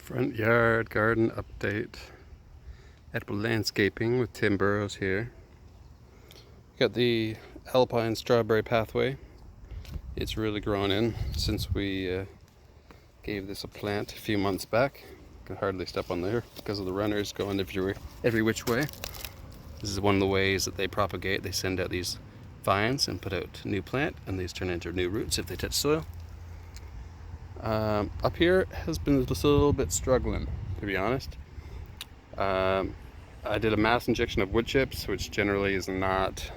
Front yard garden update. Edible landscaping with Tim Burrows here. Got the alpine strawberry pathway. It's really grown in since we gave this a plant a few months back. Can hardly step on there because of the runners going every which way. This is one of the ways that they propagate. They send out these vines and put out new plant, and these turn into new roots if they touch soil. Up here has been just a little bit struggling, to be honest. I did a mass injection of wood chips, which generally is not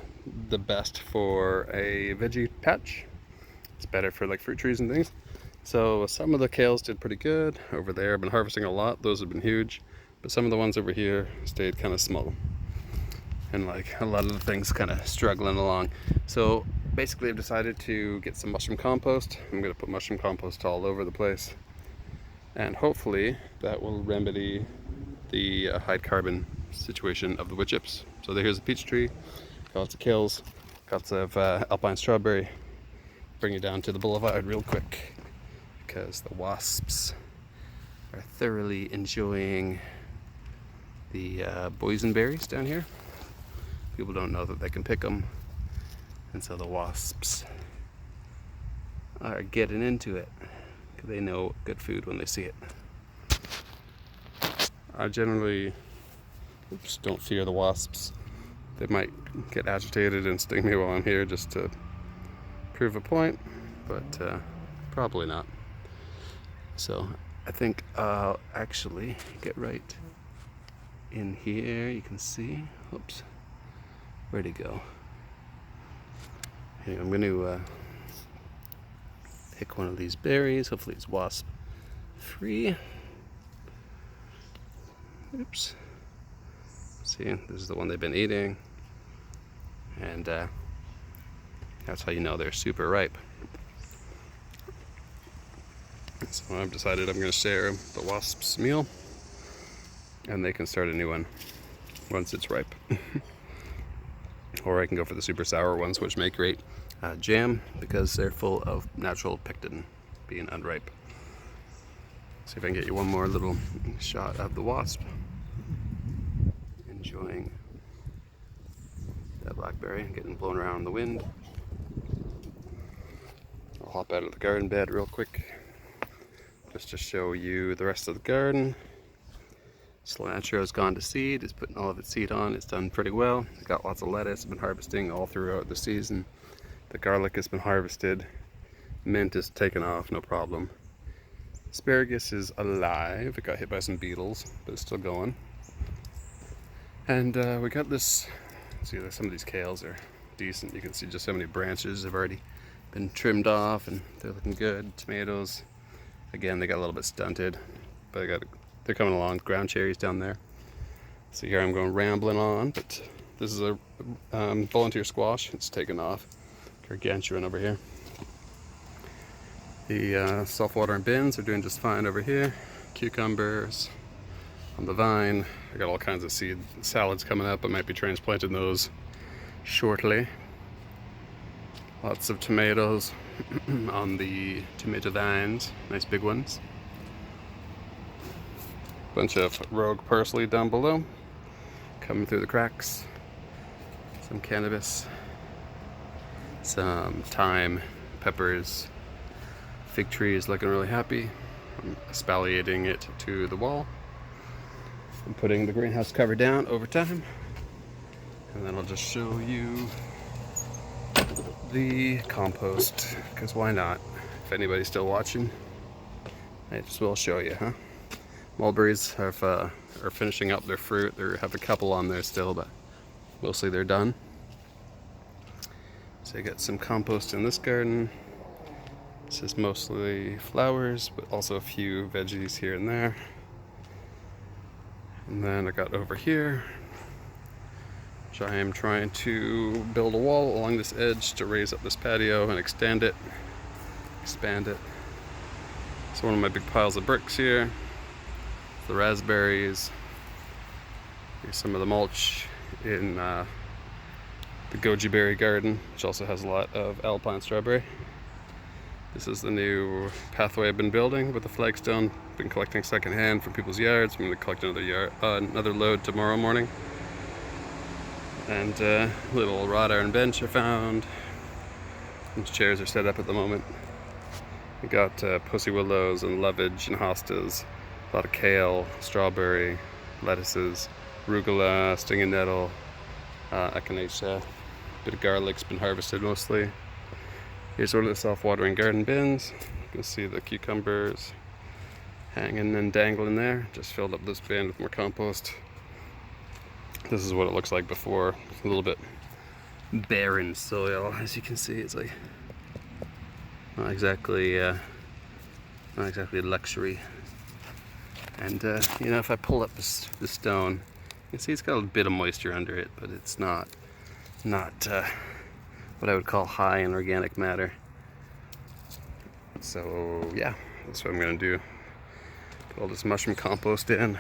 the best for a veggie patch. It's better for like fruit trees and things. So some of the kales did pretty good over there. I've been harvesting a lot. Those have been huge. But some of the ones over here stayed kind of small. And like a lot of the things kind of struggling along. So basically I've decided to get some mushroom compost. I'm going to put mushroom compost all over the place. And hopefully that will remedy the high carbon situation of the wood chips. So here's a peach tree, got lots of kales, lots of alpine strawberry. Bring it down to the boulevard real quick because the wasps are thoroughly enjoying the boysenberries down here. People don't know that they can pick them, and so the wasps are getting into it because they know good food when they see it. I generally don't fear the wasps. They might get agitated and sting me while I'm here just to prove a point, but probably not. So I think I'll actually get right in here. You can see, oops, where'd he go? Okay, I'm going to pick one of these berries. Hopefully it's wasp free. Oops. See, this is the one they've been eating. And that's how you know they're super ripe. So I've decided I'm going to share the wasp's meal, and they can start a new one once it's ripe. Or I can go for the super sour ones, which make great jam because they're full of natural pectin, being unripe. See if I can get you one more little shot of the wasp enjoying that blackberry getting blown around in the wind. I'll hop out of the garden bed real quick just to show you the rest of the garden. Cilantro's gone to seed. It's putting all of its seed on. It's done pretty well. It's got lots of lettuce. I've been harvesting all throughout the season. The garlic has been harvested. Mint is taken off, no problem. Asparagus is alive. It got hit by some beetles, but it's still going. And we got this, see, some of these kales are decent. You can see just how many branches have already been trimmed off and they're looking good. Tomatoes, again, they got a little bit stunted, but they're coming along. Ground cherries down there. So here I'm going rambling on, but this is a volunteer squash. It's taken off. Gargantuan over here. The self-watering bins are doing just fine over here. Cucumbers on the vine. I got all kinds of seed salads coming up. I might be transplanting those shortly. Lots of tomatoes on the tomato vines. Nice big ones. Bunch of rogue parsley down below, coming through the cracks. Some cannabis, some thyme, peppers. Fig tree is looking really happy. I'm espaliating it to the wall. I'm putting the greenhouse cover down over time, and then I'll just show you the compost, because why not? If anybody's still watching, I just will show you, huh? Mulberries are finishing up their fruit. They have a couple on there still, but mostly they're done. So I got some compost in this garden. This is mostly flowers, but also a few veggies here and there. And then I got over here, which I am trying to build a wall along this edge to raise up this patio and extend it, expand it. So one of my big piles of bricks here. The raspberries. Here's some of the mulch in the goji berry garden, which also has a lot of alpine strawberry. This is the new pathway I've been building with the flagstone. Been collecting secondhand from people's yards. I'm going to collect another load tomorrow morning. And a little wrought iron bench I found. And chairs are set up at the moment. We got pussy willows and lovage and hostas. A lot of kale, strawberry, lettuces, arugula, stinging nettle, echinacea. Bit of garlic's been harvested mostly. Here's one of the self-watering garden bins. You can see the cucumbers hanging and dangling there. Just filled up this bin with more compost. This is what it looks like before. It's a little bit barren soil, as you can see. It's like not exactly luxury. And you know, if I pull up the stone, you can see it's got a bit of moisture under it, but it's not what I would call high in organic matter. So yeah, that's what I'm gonna do. Put all this mushroom compost in.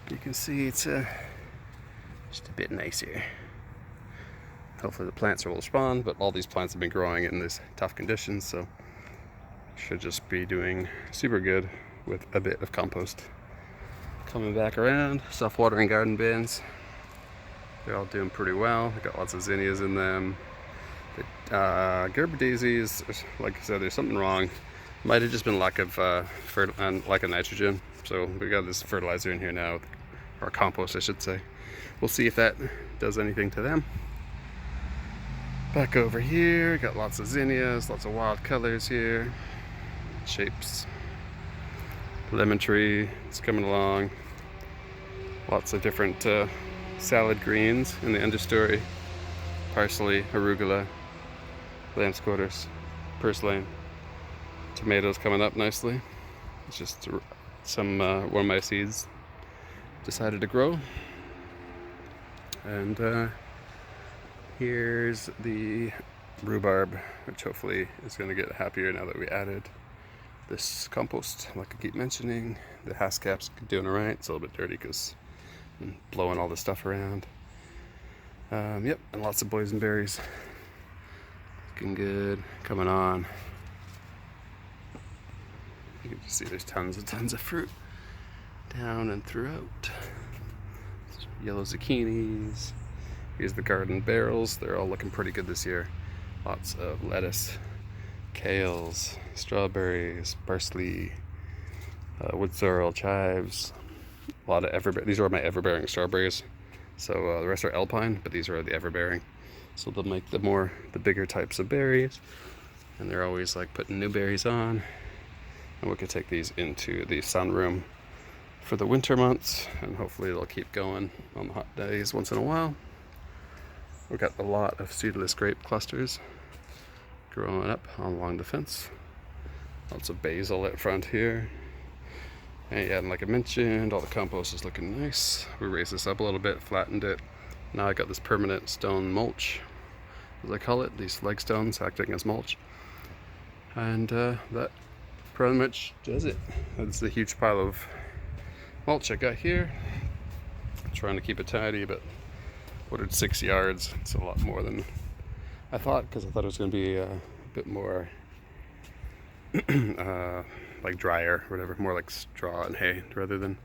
You can see it's just a bit nicer. Hopefully the plants will respond, but all these plants have been growing in these tough conditions, so should just be doing super good with a bit of compost. Coming back around, self-watering garden bins. They're all doing pretty well. I've got lots of zinnias in them. The Gerber daisies, like I said, there's something wrong. Might have just been lack of nitrogen. So we got this fertilizer in here now, or compost I should say. We'll see if that does anything to them. Back over here, got lots of zinnias, lots of wild colors here. Shapes. Lemon tree is coming along. Lots of different salad greens in the understory. Parsley, arugula, lamb's quarters, purslane. Tomatoes coming up nicely. It's just some one of my seeds decided to grow. And here's the rhubarb, which hopefully is going to get happier now that we added this compost. Like I keep mentioning, the haskap's doing alright. It's a little bit dirty because I'm blowing all this stuff around. Yep, and lots of boysenberries. Looking good, coming on. You can just see there's tons of fruit down and throughout. Yellow zucchinis. Here's the garden barrels. They're all looking pretty good this year. Lots of lettuce, kales, strawberries, parsley, wood sorrel, chives. A lot of everbearing. These are my everbearing strawberries. So the rest are alpine, but these are the everbearing. So they'll make the bigger types of berries. And they're always like putting new berries on. And we could take these into the sunroom for the winter months, and hopefully they'll keep going on the hot days once in a while. We've got a lot of seedless grape clusters growing up along the fence. Lots of basil at front here. And yeah, and like I mentioned, all the compost is looking nice. We raised this up a little bit, flattened it. Now I got this permanent stone mulch, as I call it, these flagstones acting as mulch. And that pretty much does it. That's the huge pile of mulch I got here. I'm trying to keep it tidy, but ordered 6 yards. It's a lot more than I thought, because I thought it was going to be a bit more like drier or whatever, more like straw and hay rather than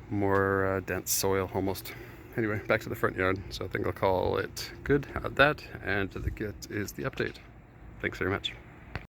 more dense soil almost. Anyway, back to the front yard, so I think I'll call it good at that, and that is the update. Thanks very much.